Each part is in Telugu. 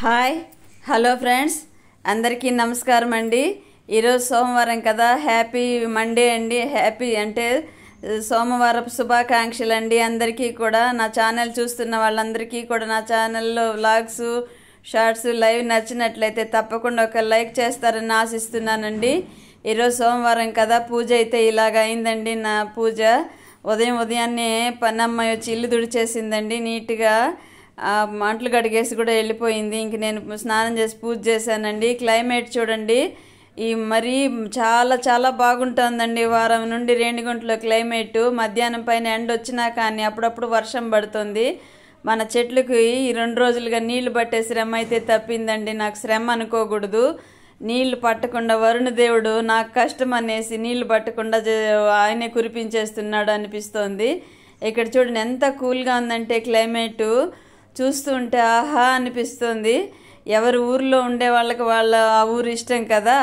హాయ్ హలో ఫ్రెండ్స్, అందరికీ నమస్కారం అండి. ఈరోజు సోమవారం కదా, హ్యాపీ మండే అండి. హ్యాపీ అంటే సోమవారం శుభాకాంక్షలు అండి అందరికీ కూడా. నా ఛానల్ చూస్తున్న వాళ్ళందరికీ కూడా నా ఛానల్లో వ్లాగ్స్, షార్ట్స్, లైవ్ నచ్చినట్లయితే తప్పకుండా ఒక లైక్ చేస్తారని ఆశిస్తున్నానండి. ఈరోజు సోమవారం కదా, పూజ అయితే ఇలాగ అయిందండి. నా పూజ ఉదయాన్నే పనమ్మాయి వచ్చి ఇల్లు తుడిచేసిందండి నీట్గా. మంటలు కడిగేసి కూడా వెళ్ళిపోయింది. ఇంక నేను స్నానం చేసి పూజ చేశానండి. క్లైమేట్ చూడండి, ఈ మరీ చాలా చాలా బాగుంటుందండి. వారం నుండి రేణిగుంటలో క్లైమేటు. మధ్యాహ్నం పైన ఎండ వచ్చినా కానీ అప్పుడప్పుడు వర్షం పడుతుంది. మన చెట్లకు ఈ 2 రోజులుగా నీళ్లు పట్టే శ్రమ అయితే తప్పిందండి. నాకు శ్రమ అనుకోకూడదు. నీళ్లు పట్టకుండా వరుణ దేవుడు నాకు కష్టం అనేసి నీళ్లు పట్టకుండా ఆయనే కురిపించేస్తున్నాడు అనిపిస్తోంది. ఇక్కడ చూడండి ఎంత కూల్గా ఉందంటే క్లైమేటు. చూస్తూ ఉంటే ఆహా అనిపిస్తుంది. ఎవరి ఊర్లో ఉండే వాళ్ళకి వాళ్ళ ఆ ఊరు ఇష్టం కదా,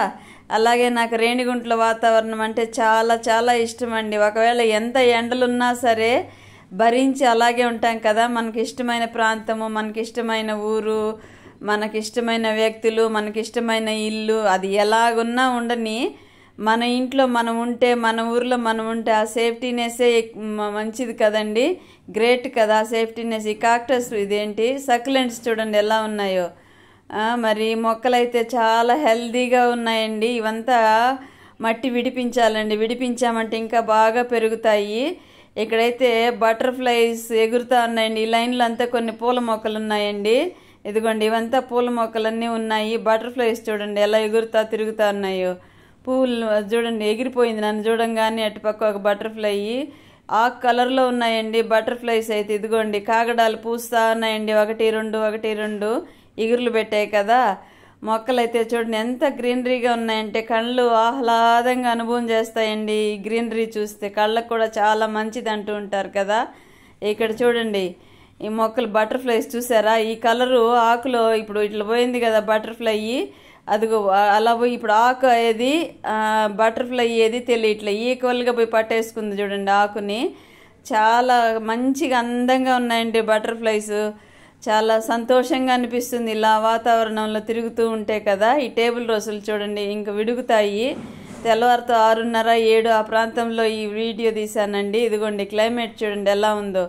అలాగే నాకు రేణిగుంట్ల వాతావరణం అంటే చాలా చాలా ఇష్టం అండి. ఒకవేళ ఎంత ఎండలున్నా సరే భరించి అలాగే ఉంటాం కదా. మనకి ఇష్టమైన ప్రాంతము, మనకి ఇష్టమైన ఊరు, మనకిష్టమైన వ్యక్తులు, మనకిష్టమైన ఇల్లు, అది ఎలాగున్నా ఉండని మన ఇంట్లో మనం ఉంటే, మన ఊర్లో మనం ఉంటే ఆ సేఫ్టీనెస్సే మంచిది కదండి. గ్రేట్ కదా సేఫ్టీనెస్. ఈ కాక్టస్ ఇదేంటి సక్యులెంట్స్ చూడండి ఎలా ఉన్నాయో. మరి మొక్కలైతే చాలా హెల్దీగా ఉన్నాయండి. ఇవంతా మట్టి విడిపించాలండి. విడిపించామంటే ఇంకా బాగా పెరుగుతాయి. ఇక్కడైతే బటర్ఫ్లైస్ ఎగురుతూ ఉన్నాయండి. ఈ లైన్లో అంతా కొన్ని పూల మొక్కలు ఉన్నాయండి. ఇదిగోండి ఇవంతా పూల మొక్కలన్నీ ఉన్నాయి. బటర్ఫ్లైస్ చూడండి ఎలా ఎగురుతా తిరుగుతూ ఉన్నాయో. పువ్వులు చూడండి ఎగిరిపోయింది నన్ను చూడంగానే. అటుపక్క ఒక బటర్ఫ్లై ఆ కలర్లో ఉన్నాయండి బటర్ఫ్లైస్ అయితే. ఇదిగోండి కాగడాలు పూస్తూ ఉన్నాయండి. 1 2 ఇగురులు పెట్టాయి కదా. మొక్కలైతే చూడండి ఎంత గ్రీనరీగా ఉన్నాయంటే కళ్ళు ఆహ్లాదంగా అనుభవం చేస్తాయండి. ఈ గ్రీనరీ చూస్తే కళ్ళకు కూడా చాలా మంచిది అంటూ ఉంటారు కదా. ఇక్కడ చూడండి ఈ మొక్కలు బటర్ఫ్లైస్ చూసారా. ఈ కలరు ఆకులో ఇప్పుడు ఇట్లా పోయింది కదా బటర్ఫ్లై, అదిగో అలా పోయి ఇప్పుడు ఆకు ఏది బటర్ఫ్లై ఏది తెలియట్లే ఈక్వల్గా పోయి పట్టేసుకుంది చూడండి ఆకుని. చాలా మంచిగా అందంగా ఉన్నాయండి బటర్ఫ్లైస్. చాలా సంతోషంగా అనిపిస్తుంది ఇలా వాతావరణంలో తిరుగుతూ ఉంటే కదా. ఈ టేబుల్ రోజులు చూడండి ఇంక విడుగుతాయి. తెల్లవారితో 6:30 7 ఆ ప్రాంతంలో ఈ వీడియో తీశానండి. ఇదిగోండి క్లైమేట్ చూడండి ఎలా ఉందో,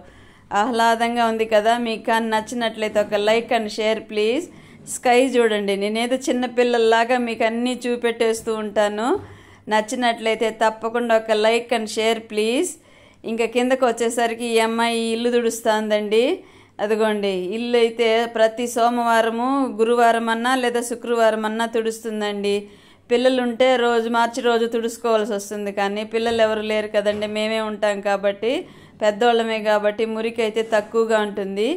ఆహ్లాదంగా ఉంది కదా. మీకు కానీ నచ్చినట్లయితే ఒక like and share please. Sky చూడండి, నేనేదో చిన్నపిల్లల్లాగా మీకు అన్నీ చూపెట్టేస్తూ ఉంటాను. నచ్చినట్లయితే తప్పకుండా ఒక లైక్ అండ్ షేర్ ప్లీజ్. ఇంకా కిందకు వచ్చేసరికి ఈ అమ్మాయి ఇల్లు తుడుస్తుందండి. అదిగోండి ఇల్లు అయితే ప్రతి సోమవారము, గురువారం అన్నా లేదా శుక్రవారం అన్నా తుడుస్తుందండి. పిల్లలు ఉంటే రోజు మార్చి రోజు తుడుచుకోవాల్సి వస్తుంది. కానీ పిల్లలు ఎవరు లేరు కదండి, మేమే ఉంటాం కాబట్టి, పెద్దోళ్ళమే కాబట్టి మురికి అయితే తక్కువగా ఉంటుంది.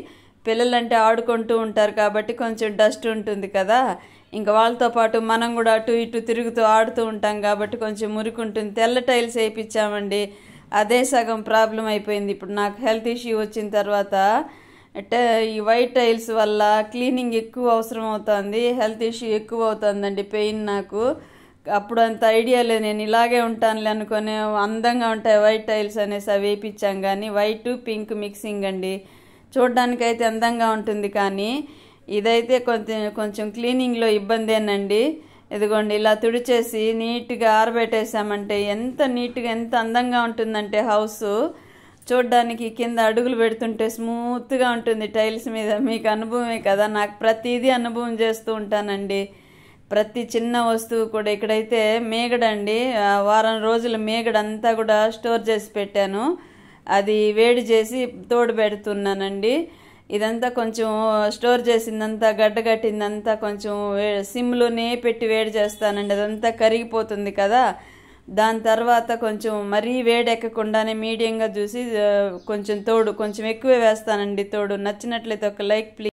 పిల్లలంటే ఆడుకుంటూ ఉంటారు కాబట్టి కొంచెం డస్ట్ ఉంటుంది కదా. ఇంకా వాళ్ళతో పాటు మనం కూడా అటు ఇటు తిరుగుతూ ఆడుతూ ఉంటాం కాబట్టి కొంచెం మురికి ఉంటుంది. తెల్ల టైల్స్ వేయించామండి, అదే సగం ప్రాబ్లం అయిపోయింది. ఇప్పుడు నాకు హెల్త్ ఇష్యూ వచ్చిన తర్వాత అంటే ఈ వైట్ టైల్స్ వల్ల క్లీనింగ్ ఎక్కువ అవసరం అవుతుంది. హెల్త్ ఇష్యూ ఎక్కువ అవుతుందండి, పెయిన్ నాకు. అప్పుడు అంత ఐడియా లేదు, నేను ఇలాగే ఉంటానులే అనుకొని అందంగా ఉంటాయి వైట్ టైల్స్ అనేసి అవి వేయించాం. కానీ వైట్ పింక్ మిక్సింగ్ అండి, చూడ్డానికైతే అందంగా ఉంటుంది. కానీ ఇదైతే కొంచెం క్లీనింగ్లో ఇబ్బందేనండి. ఇదిగోండి ఇలా తుడిచేసి నీట్గా ఆరబెట్టేసామంటే ఎంత నీట్గా ఎంత అందంగా ఉంటుందంటే హౌస్ చూడ్డానికి. కింద అడుగులు పెడుతుంటే స్మూత్గా ఉంటుంది టైల్స్ మీద. మీకు అనుభవమే కదా, నాకు ప్రతిదీ అనుభవం చేస్తూ ఉంటానండి. ప్రతి చిన్న వస్తువు కూడా. ఇక్కడైతే మేగడండి, వారం రోజుల మేగడంతా కూడా స్టోర్ చేసి పెట్టాను. అది వేడి చేసి తోడు పెడుతున్నానండి. ఇదంతా కొంచెం స్టోర్ చేసిందంతా గడ్డగట్టిందంతా కొంచెం సిమ్లోనే పెట్టి వేడి చేస్తానండి. అదంతా కరిగిపోతుంది కదా. దాని తర్వాత కొంచెం మరీ వేడి ఎక్కకుండానే మీడియంగా చూసి కొంచెం తోడు కొంచెం ఎక్కువే వేస్తానండి తోడు. నచ్చినట్లయితే ఒక లైక్ ప్లీజ్.